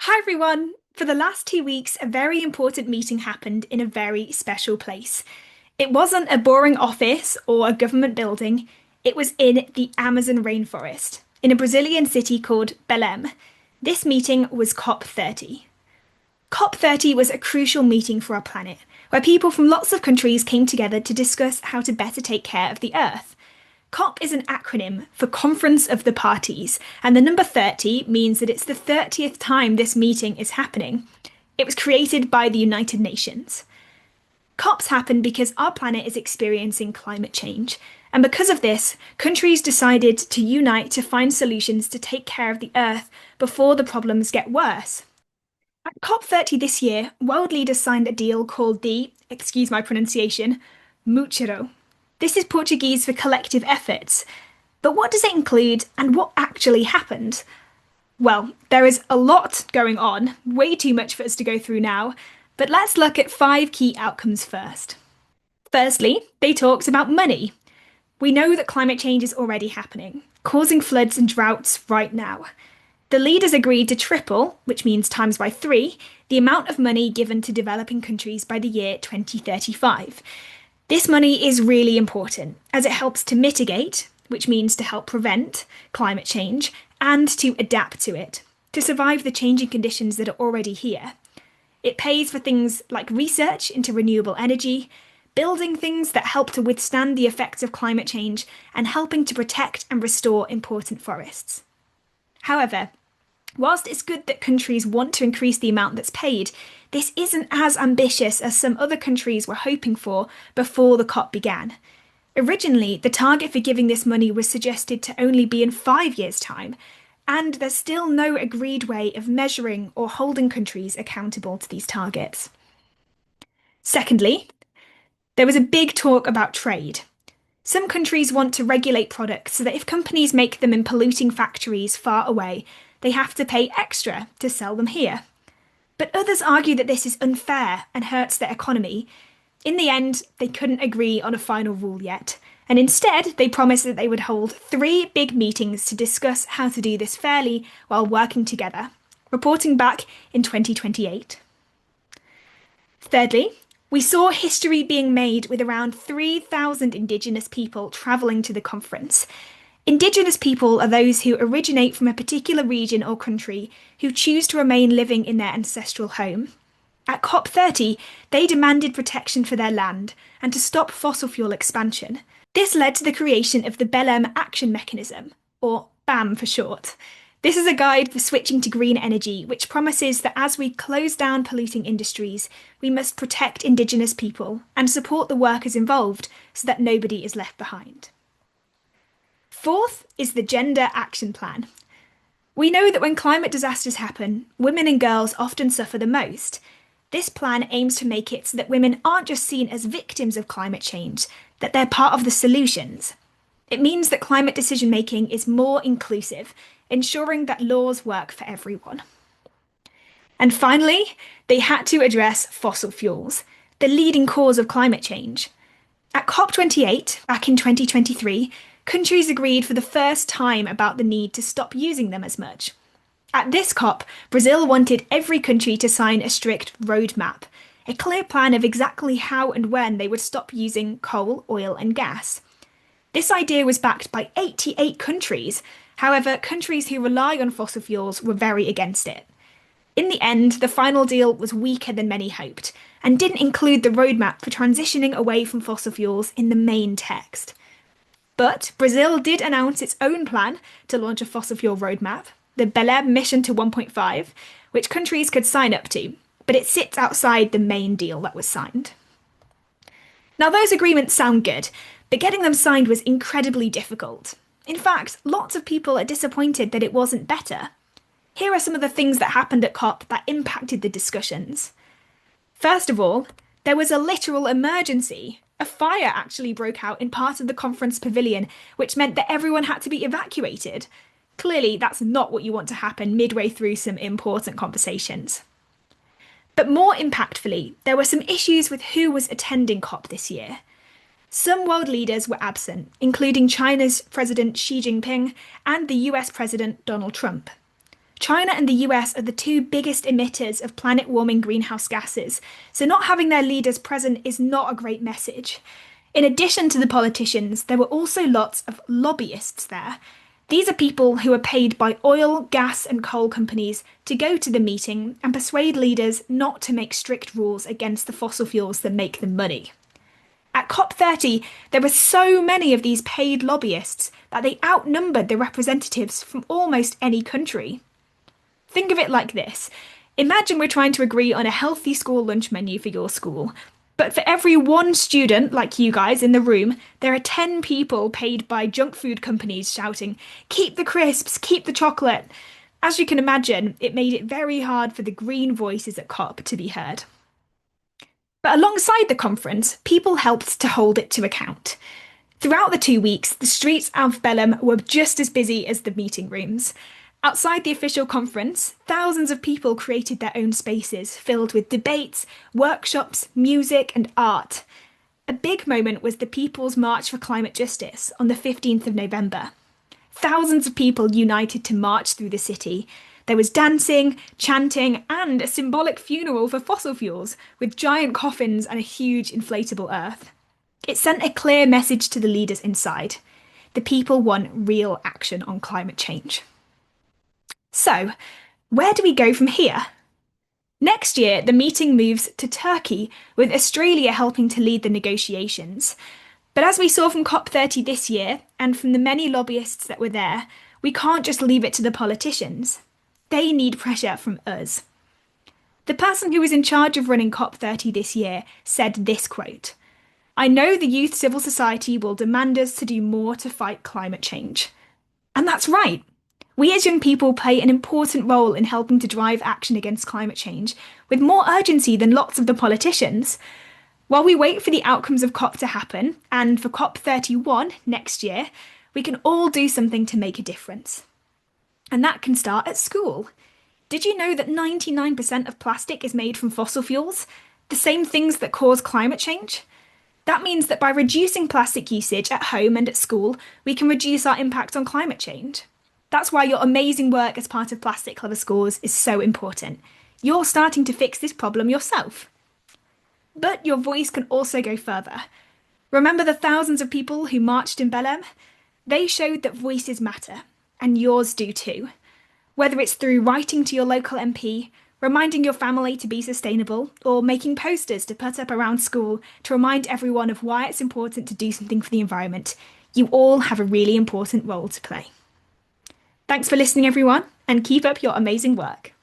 Hi everyone! For the last 2 weeks, a very important meeting happened in a very special place. It wasn't a boring office or a government building, it was in the Amazon rainforest, in a Brazilian city called Belém. This meeting was COP30. COP30 was a crucial meeting for our planet, where people from lots of countries came together to discuss how to better take care of the Earth. COP is an acronym for Conference of the Parties, and the number 30 means that it's the 30th time this meeting is happening. It was created by the United Nations. COPs happen because our planet is experiencing climate change, and because of this, countries decided to unite to find solutions to take care of the Earth before the problems get worse. At COP30 this year, world leaders signed a deal called the, excuse my pronunciation, Muchero. This is Portuguese for collective efforts. But what does it include and what actually happened? Well, there is a lot going on, way too much for us to go through now, but let's look at 5 key outcomes first. Firstly, they talked about money. We know that climate change is already happening, causing floods and droughts right now. The leaders agreed to triple, which means times by 3, the amount of money given to developing countries by the year 2035. This money is really important as it helps to mitigate, which means to help prevent, climate change and to adapt to it, to survive the changing conditions that are already here. It pays for things like research into renewable energy, building things that help to withstand the effects of climate change, and helping to protect and restore important forests. However, whilst it's good that countries want to increase the amount that's paid, this isn't as ambitious as some other countries were hoping for before the COP began. Originally, the target for giving this money was suggested to only be in 5 years' time, and there's still no agreed way of measuring or holding countries accountable to these targets. Secondly, there was a big talk about trade. Some countries want to regulate products so that if companies make them in polluting factories far away, they have to pay extra to sell them here. But others argue that this is unfair and hurts their economy. In the end, they couldn't agree on a final rule yet, and instead they promised that they would hold 3 big meetings to discuss how to do this fairly while working together, reporting back in 2028. Thirdly, we saw history being made with around 3,000 Indigenous people travelling to the conference. Indigenous people are those who originate from a particular region or country who choose to remain living in their ancestral home. At COP30, they demanded protection for their land and to stop fossil fuel expansion. This led to the creation of the Belém Action Mechanism, or BAM for short. This is a guide for switching to green energy, which promises that as we close down polluting industries, we must protect Indigenous people and support the workers involved so that nobody is left behind. Fourth is the Gender Action Plan. We know that when climate disasters happen, women and girls often suffer the most. This plan aims to make it so that women aren't just seen as victims of climate change, that they're part of the solutions. It means that climate decision making is more inclusive, ensuring that laws work for everyone. And finally, they had to address fossil fuels, the leading cause of climate change. At COP28, back in 2023, countries agreed for the first time about the need to stop using them as much. At this COP, Brazil wanted every country to sign a strict roadmap, a clear plan of exactly how and when they would stop using coal, oil and gas. This idea was backed by 88 countries. However, countries who rely on fossil fuels were very against it. In the end, the final deal was weaker than many hoped, and didn't include the roadmap for transitioning away from fossil fuels in the main text. But Brazil did announce its own plan to launch a fossil fuel roadmap, the Belém Mission to 1.5, which countries could sign up to, but it sits outside the main deal that was signed. Now, those agreements sound good, but getting them signed was incredibly difficult. In fact, lots of people are disappointed that it wasn't better. Here are some of the things that happened at COP that impacted the discussions. First of all, there was a literal emergency. A fire actually broke out in part of the conference pavilion, which meant that everyone had to be evacuated. Clearly, that's not what you want to happen midway through some important conversations. But more impactfully, there were some issues with who was attending COP this year. Some world leaders were absent, including China's President Xi Jinping and the US President Donald Trump. China and the US are the two biggest emitters of planet-warming greenhouse gases, so not having their leaders present is not a great message. In addition to the politicians, there were also lots of lobbyists there. These are people who are paid by oil, gas, and coal companies to go to the meeting and persuade leaders not to make strict rules against the fossil fuels that make them money. At COP30, there were so many of these paid lobbyists that they outnumbered the representatives from almost any country. Think of it like this. Imagine we're trying to agree on a healthy school lunch menu for your school. But for every one student, like you guys, in the room, there are 10 people paid by junk food companies shouting, "Keep the crisps, keep the chocolate." As you can imagine, it made it very hard for the green voices at COP to be heard. But alongside the conference, people helped to hold it to account. Throughout the 2 weeks, the streets of Belém were just as busy as the meeting rooms. Outside the official conference, thousands of people created their own spaces filled with debates, workshops, music, and art. A big moment was the People's March for Climate Justice on the 15th of November. Thousands of people united to march through the city. There was dancing, chanting, and a symbolic funeral for fossil fuels, with giant coffins and a huge inflatable earth. It sent a clear message to the leaders inside. The people want real action on climate change. So, where do we go from here? Next year, the meeting moves to Turkey, with Australia helping to lead the negotiations. But as we saw from COP30 this year, and from the many lobbyists that were there, we can't just leave it to the politicians. They need pressure from us. The person who was in charge of running COP30 this year said this quote, "I know the youth civil society will demand us to do more to fight climate change." And that's right. We as young people play an important role in helping to drive action against climate change, with more urgency than lots of the politicians. While we wait for the outcomes of COP to happen, and for COP31 next year, we can all do something to make a difference. And that can start at school. Did you know that 99% of plastic is made from fossil fuels? The same things that cause climate change? That means that by reducing plastic usage at home and at school, we can reduce our impact on climate change. That's why your amazing work as part of Plastic Clever Schools is so important. You're starting to fix this problem yourself. But your voice can also go further. Remember the thousands of people who marched in Belém? They showed that voices matter, and yours do too. Whether it's through writing to your local MP, reminding your family to be sustainable, or making posters to put up around school to remind everyone of why it's important to do something for the environment, you all have a really important role to play. Thanks for listening, everyone, and keep up your amazing work.